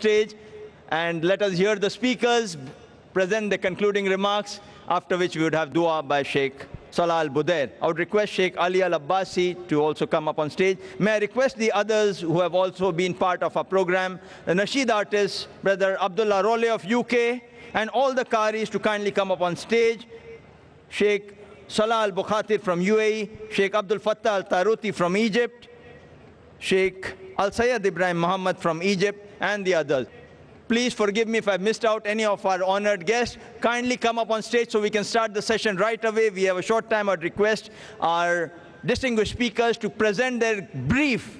stage and let us hear the speakers present the concluding remarks, after which we would have dua by Sheikh Salah Al-Budair. I would request Sheikh Ali Al-Abbasi to also come up on stage. May I request the others who have also been part of our program, the Nasheed artist, Brother Abdullah Role of UK, and all the Qaris to kindly come up on stage. Sheikh Salah Al-Bukhatir from UAE, Sheikh Abdul Fattah Al-Taruti from Egypt, Sheikh Al-Sayyid Ibrahim Muhammad from Egypt, and the others. Please forgive me if I missed out any of our honored guests. Kindly come up on stage so we can start the session right away. We have a short time. I'd request our distinguished speakers to present their brief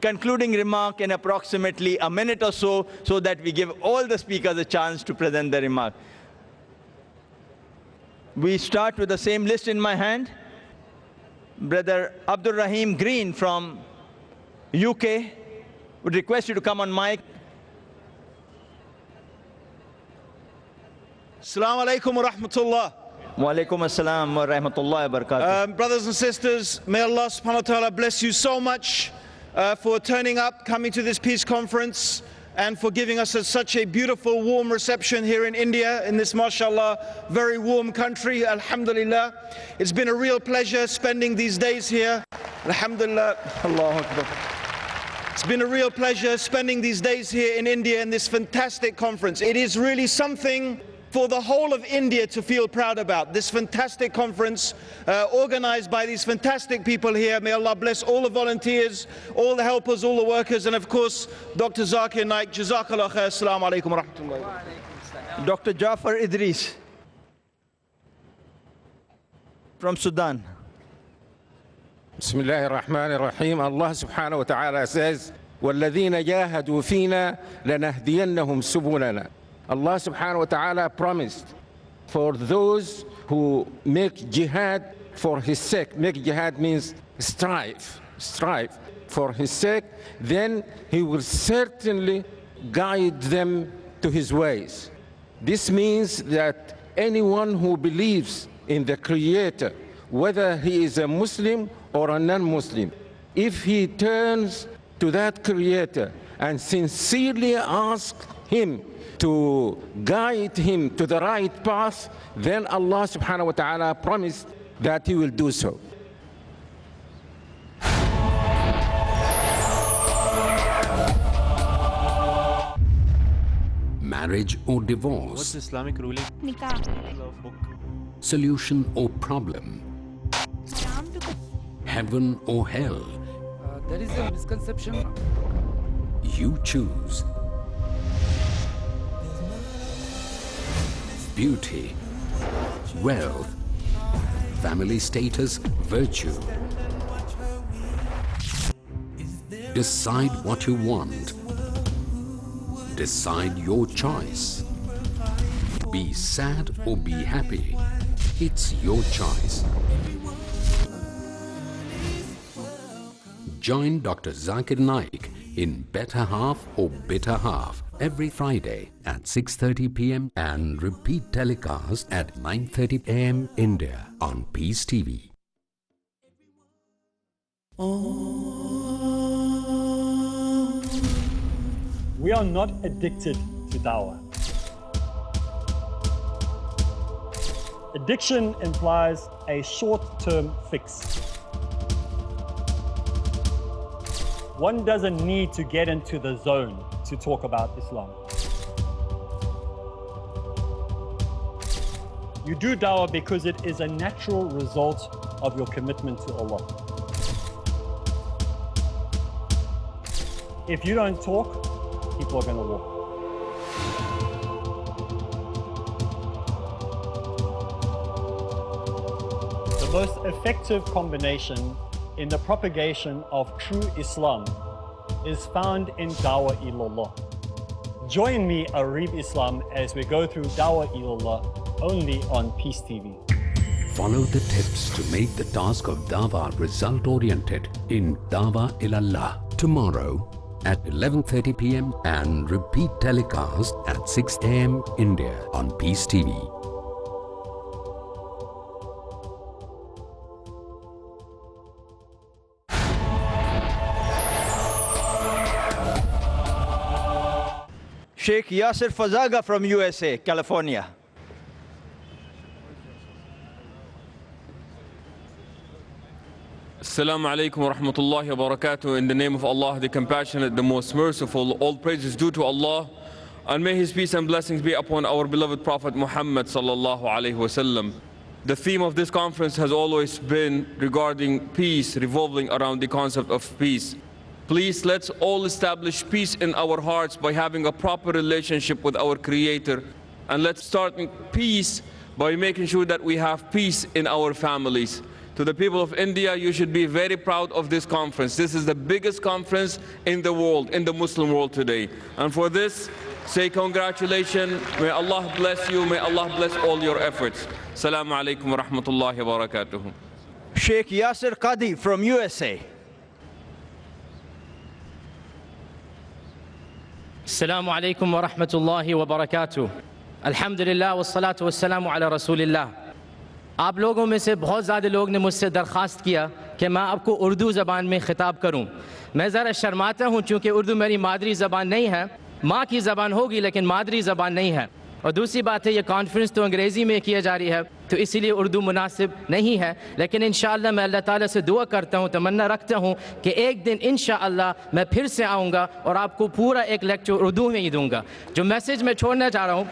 concluding remark in approximately a minute or so that we give all the speakers a chance to present their remark. We start with the same list in my hand. Brother Abdul Rahim Green from UK. Would request you to come on mic. Assalamu alaikum wa rahmatullah. Wa alaikum assalam wa rahmatullahi wa barakatuh. Brothers and sisters, may Allah subhanahu wa ta'ala bless you so much for turning up, coming to this peace conference, and for giving us such a beautiful, warm reception here in India, in this, mashallah, very warm country, alhamdulillah. It's been a real pleasure spending these days here. Alhamdulillah. Allahu Akbar. It's been a real pleasure spending these days here in India in this fantastic conference. It is really something for the whole of India to feel proud about. This fantastic conference organized by these fantastic people here. May Allah bless all the volunteers, all the helpers, all the workers, and of course, Dr. Zakir Naik. Jazakallah khair. Assalamu alaikum wa rahmatullahi. Dr. Jafar Idris from Sudan. Bismillahir Rahmanir Rahim. Allah subhanahu wa ta'ala says, وَالَّذِينَ جَاهَدُوا فِينَا لَنَهْدِيَنَّهُمْ سُبُلَنَا. Allah subhanahu wa ta'ala promised for those who make jihad for his sake. Make jihad means strive for his sake, then he will certainly guide them to his ways. This means that anyone who believes in the Creator, whether he is a Muslim or a non-Muslim, if he turns to that Creator and sincerely asks him to guide him to the right path, then Allah subhanahu wa ta'ala promised that he will do so. Marriage or divorce? What's Islamic ruling? Nikah. Solution or problem? Heaven or hell? There is a misconception. You choose. Beauty, wealth, family status, virtue. Decide what you want. Decide your choice. Be sad or be happy. It's your choice. Join Dr. Zakir Naik in Better Half or Bitter Half every Friday at 6:30 p.m. and repeat telecast at 9:30 a.m. India on Peace TV. We are not addicted to dawah. Addiction implies a short-term fix. One doesn't need to get into the zone to talk about Islam. You do dawah because it is a natural result of your commitment to Allah. If you don't talk, people are going to walk. The most effective combination in the propagation of true Islam is found in Dawah Ilallah. Join me, Arif Islam, as we go through Dawah Ilallah only on Peace TV. Follow the tips to make the task of Dawah result-oriented in Dawah Ilallah tomorrow at 11:30 p.m. and repeat telecast at 6 a.m. India on Peace TV. Sheikh Yasir Fazaga from USA, California. Assalamu alaikum wa rahmatullahi wa barakatuh. In the name of Allah, the compassionate, the most merciful, all praise is due to Allah. And may His peace and blessings be upon our beloved Prophet Muhammad sallallahu alaihi wasallam. The theme of this conference has always been regarding peace, revolving around the concept of peace. Please, let's all establish peace in our hearts by having a proper relationship with our Creator. And let's start peace by making sure that we have peace in our families. To the people of India, you should be very proud of this conference. This is the biggest conference in the world, in the Muslim world today. And for this, say congratulations. May Allah bless you. May Allah bless all your efforts. Assalamu alaikum wa rahmatullahi wa barakatuh. Sheikh Yasir Qadi from USA. Assalamu alaikum wa rahmatullahi wa barakatuh. Alhamdulillah wa salatu wa salamu ala rasulillah. आप लोगों में से बहुत ज़्यादा लोग ने मुझसे दरख्वास्त किया कि मैं आपको उर्दू ज़बान में ख़िताब करूं। मैं ज़रा शर्माता हूं क्योंकि उर्दू मेरी मादरी ज़बान नहीं है। माँ की ज़बान होगी लेकिन मादरी ज़बान नहीं है। और दूसरी बात है, ये कॉन्फ्रेंस तो अंग्रेज़ी में किया जा रही है, तो इसीलिए उर्दू मुनासिब नहीं है। लेकिन इंशाअल्लाह मैं अल्लाह ताला से दुआ करता हूँ, तमन्ना रखता हूँ कि एक दिन इंशाअल्लाह मैं फिर से आऊँगा और आपको पूरा एक लेक्चर उर्दू में ही दूँगा। जो मैसेज मैं छोड़ना चाह रहा हूँ,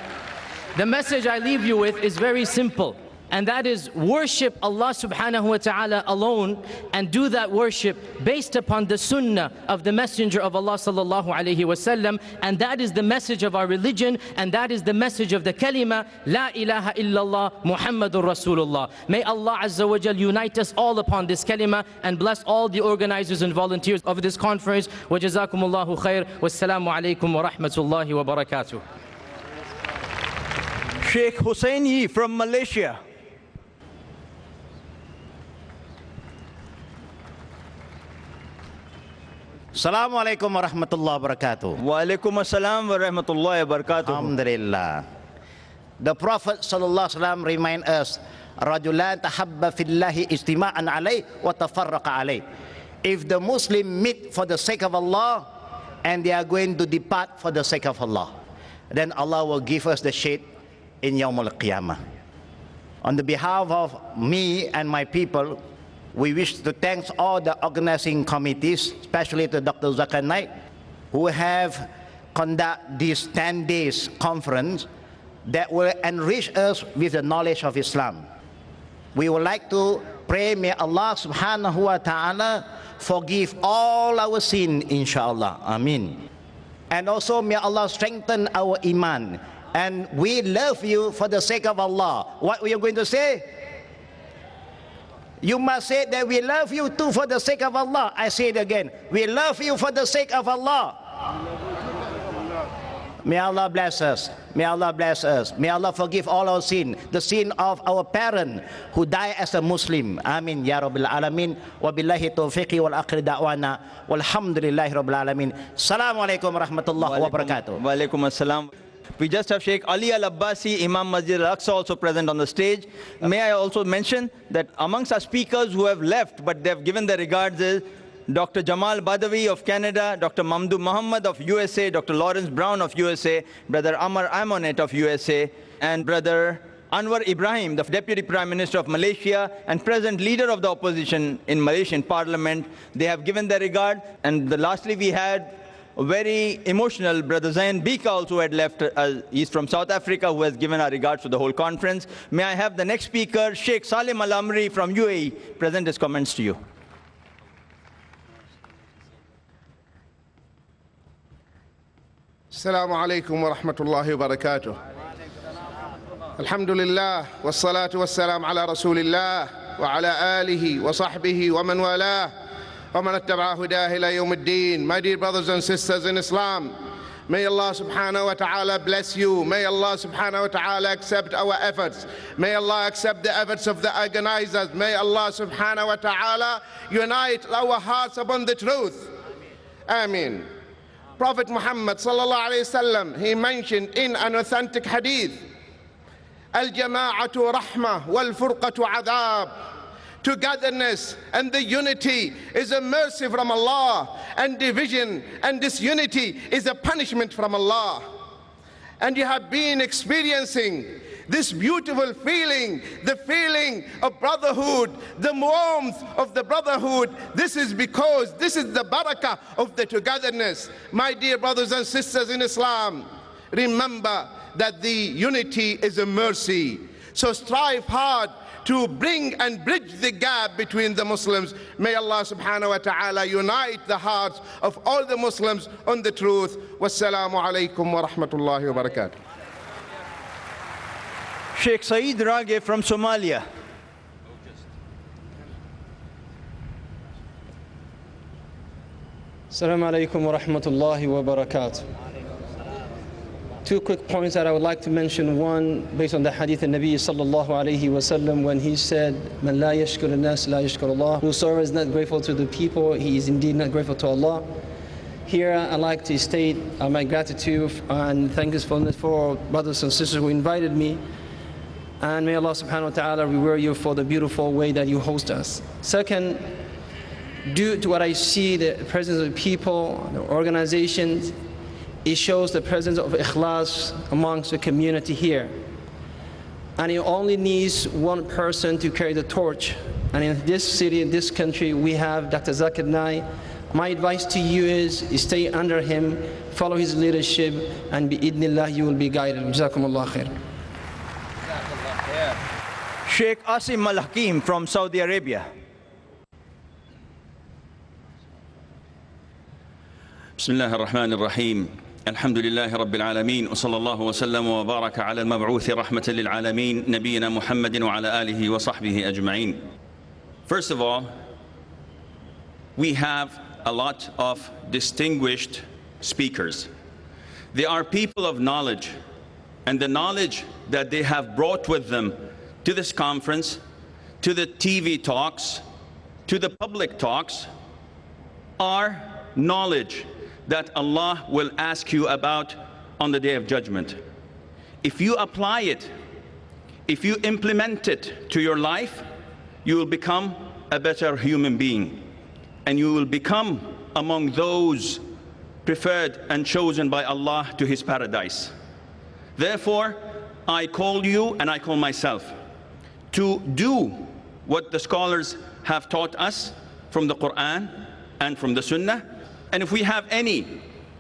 the message I leave you with is very simple. And that is, worship Allah subhanahu wa ta'ala alone, and do that worship based upon the sunnah of the messenger of Allah sallallahu alayhi wa sallam. And that is the message of our religion, and that is the message of the kalima, La ilaha illallah Muhammadur Rasulullah. May Allah azza wa jal unite us all upon this kalima and bless all the organizers and volunteers of this conference. Wa jazakumullahu khair. Wassalamu alaikum wa rahmatullahi wa barakatuh. Sheikh Hussein Yi from Malaysia. Assalamu alaikum wa rahmatullahi wa barakatuh. Wa alaikum assalam wa rahmatullahi wa barakatuh. Alhamdulillah. The Prophet sallallahu alaihi wasallam remind us, Rajulan tahabba fillahi istima'an alayh wa tafarraqa alayh. If the Muslim meet for the sake of Allah and they are going to depart for the sake of Allah, then Allah will give us the shade in Yawm al-Qiyamah. On the behalf of me and my people, we wish to thank all the organizing committees, especially to Dr. Zakir Naik, who have conducted this 10 days conference that will enrich us with the knowledge of Islam. We would like to pray, may Allah subhanahu wa ta'ala forgive all our sin, inshallah. Ameen. And also may Allah strengthen our iman. And we love you for the sake of Allah. What we are going to say? You must say that we love you too for the sake of Allah. I say it again. We love you for the sake of Allah. May Allah bless us. May Allah bless us. May Allah forgive all our sin. The sin of our parent who died as a Muslim. Amin. Ya Rabbil Alameen. Wa billahi tawfiqi wal akhir da'wana. Walhamdulillahi Rabbil Alameen. Assalamu alaikum wa rahmatullahi wa barakatuh. Wa alaikum assalam. We just have Sheikh Ali Al-Abbasi, Imam Masjid Al-Aqsa, also present on the stage. May I also mention that amongst our speakers who have left, but they have given their regards, is Dr. Jamal Badawi of Canada, Dr. Mamdou Muhammad of USA, Dr. Lawrence Brown of USA, Brother Amar Amonet of USA, and Brother Anwar Ibrahim, the Deputy Prime Minister of Malaysia and present leader of the opposition in Malaysian Parliament. They have given their regard. And lastly, we had a very emotional Brother Zain Bika also had left. He's from South Africa, who has given our regards to the whole conference. May I have the next speaker, Sheikh Salim Al-Amri from UAE, present his comments to you. Assalamu alaikum wa rahmatullahi wa barakatuh. Alhamdulillah, wassalatu wassalam ala rasulillah wa ala alihi wa sahbihi wa man walah wa man ittaba'a hudahu ila yawm ad-din. My dear brothers and sisters in Islam, may Allah subhanahu wa ta'ala bless you. May Allah subhanahu wa ta'ala accept our efforts. May Allah accept the efforts of the organizers. May Allah subhanahu wa ta'ala unite our hearts upon the truth. Ameen. Prophet Muhammad sallallahu alayhi wasallam, he mentioned in an authentic hadith, Al-jama'atu rahmah wal-furqatu adab. Togetherness and the unity is a mercy from Allah, and division and disunity is a punishment from Allah. and you have been experiencing this beautiful feeling, the feeling of brotherhood, the warmth of the brotherhood. This is because this is the barakah of the togetherness. My dear brothers and sisters in Islam, remember that the unity is a mercy. So strive hard to bring and bridge the gap between the Muslims. May Allah subhanahu wa ta'ala unite the hearts of all the Muslims on the truth. Wassalamu alaikum wa rahmatullahi wa barakatuh. Sheikh Saeed Rage from Somalia. Assalamu alaikum wa rahmatullahi wa barakatuh. Two quick points that I would like to mention. One, based on the hadith of Nabi sallallahu alayhi wa sallam, when he said, "Man la yashkur an-nas la yashkur Allah." Whosoever is not grateful to the people, he is indeed not grateful to Allah. Here, I'd like to state my gratitude and thankfulness for brothers and sisters who invited me. And may Allah subhanahu wa ta'ala reward you for the beautiful way that you host us. Second, due to what I see, the presence of people, the organizations, it shows the presence of ikhlas amongst the community here. And it only needs one person to carry the torch. And in this city, in this country, we have Dr. Zakir Naik. My advice to you is stay under him, follow his leadership, and bi-idnillah you will be guided. Jazakumullah khair. Sheikh Asim Al Hakim from Saudi Arabia. بسم الله الرحمن الرحيم الحمد لله رب العالمين وصلى الله وسلم وبارك على المبعوث رحمة للعالمين نبينا محمد وعلى آله وصحبه أجمعين. First of all, we have a lot of distinguished speakers. They are people of knowledge, and the knowledge that they have brought with them to this conference, to the TV talks, to the public talks, are knowledge that Allah will ask you about on the Day of Judgment. If you apply it, if you implement it to your life, you will become a better human being, and you will become among those preferred and chosen by Allah to His paradise. Therefore, I call you and I call myself to do what the scholars have taught us from the Quran and from the Sunnah. And if we have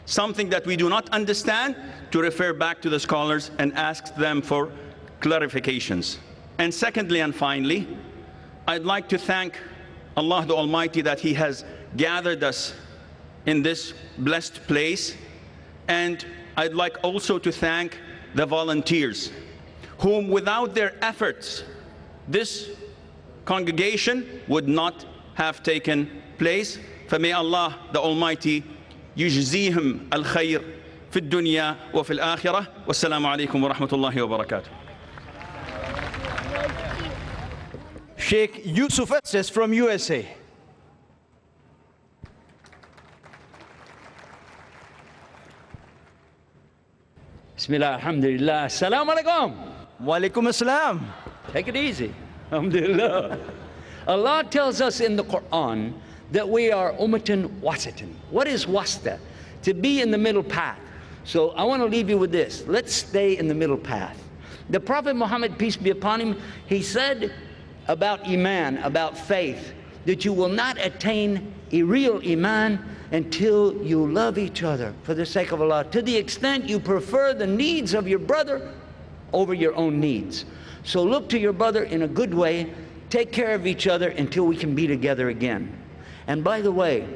something that we do not understand, to refer back to the scholars and ask them for clarifications. And secondly and finally, I'd like to thank Allah the Almighty that He has gathered us in this blessed place. And I'd like also to thank the volunteers, whom without their efforts, this congregation would not have taken place. فمay Allah the Almighty يجزيهم الخير في الدنيا وفي الآخرة. والسلام عليكم ورحمة الله وبركاته. Sheikh Yusuf Estes from USA. Bismillah, alhamdulillah, assalamu alaikum. Wa alaikum assalam. Take it easy. Alhamdulillah. Allah tells us in the Quran that we are ummatan wasatan. What is wasta? To be in the middle path. So I want to leave you with this. Let's stay in the middle path. The Prophet Muhammad, peace be upon him, he said about iman, about faith, that you will not attain a real iman until you love each other for the sake of Allah, to the extent you prefer the needs of your brother over your own needs. So look to your brother in a good way, take care of each other until we can be together again. And by the way,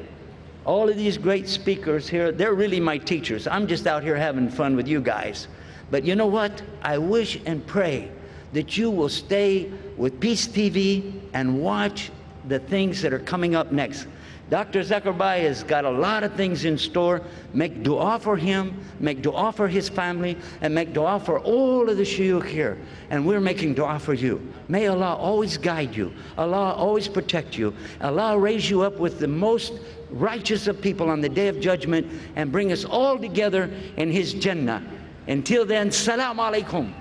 all of these great speakers here, they're really my teachers. I'm just out here having fun with you guys. But you know what? I wish and pray that you will stay with Peace TV and watch the things that are coming up next. Dr. Zakir Naik has got a lot of things in store. Make dua for him, make dua for his family, and make dua for all of the shuyukh here. And we're making dua for you. May Allah always guide you. Allah always protect you. Allah raise you up with the most righteous of people on the Day of Judgment and bring us all together in His Jannah. Until then, Salaam Alaikum.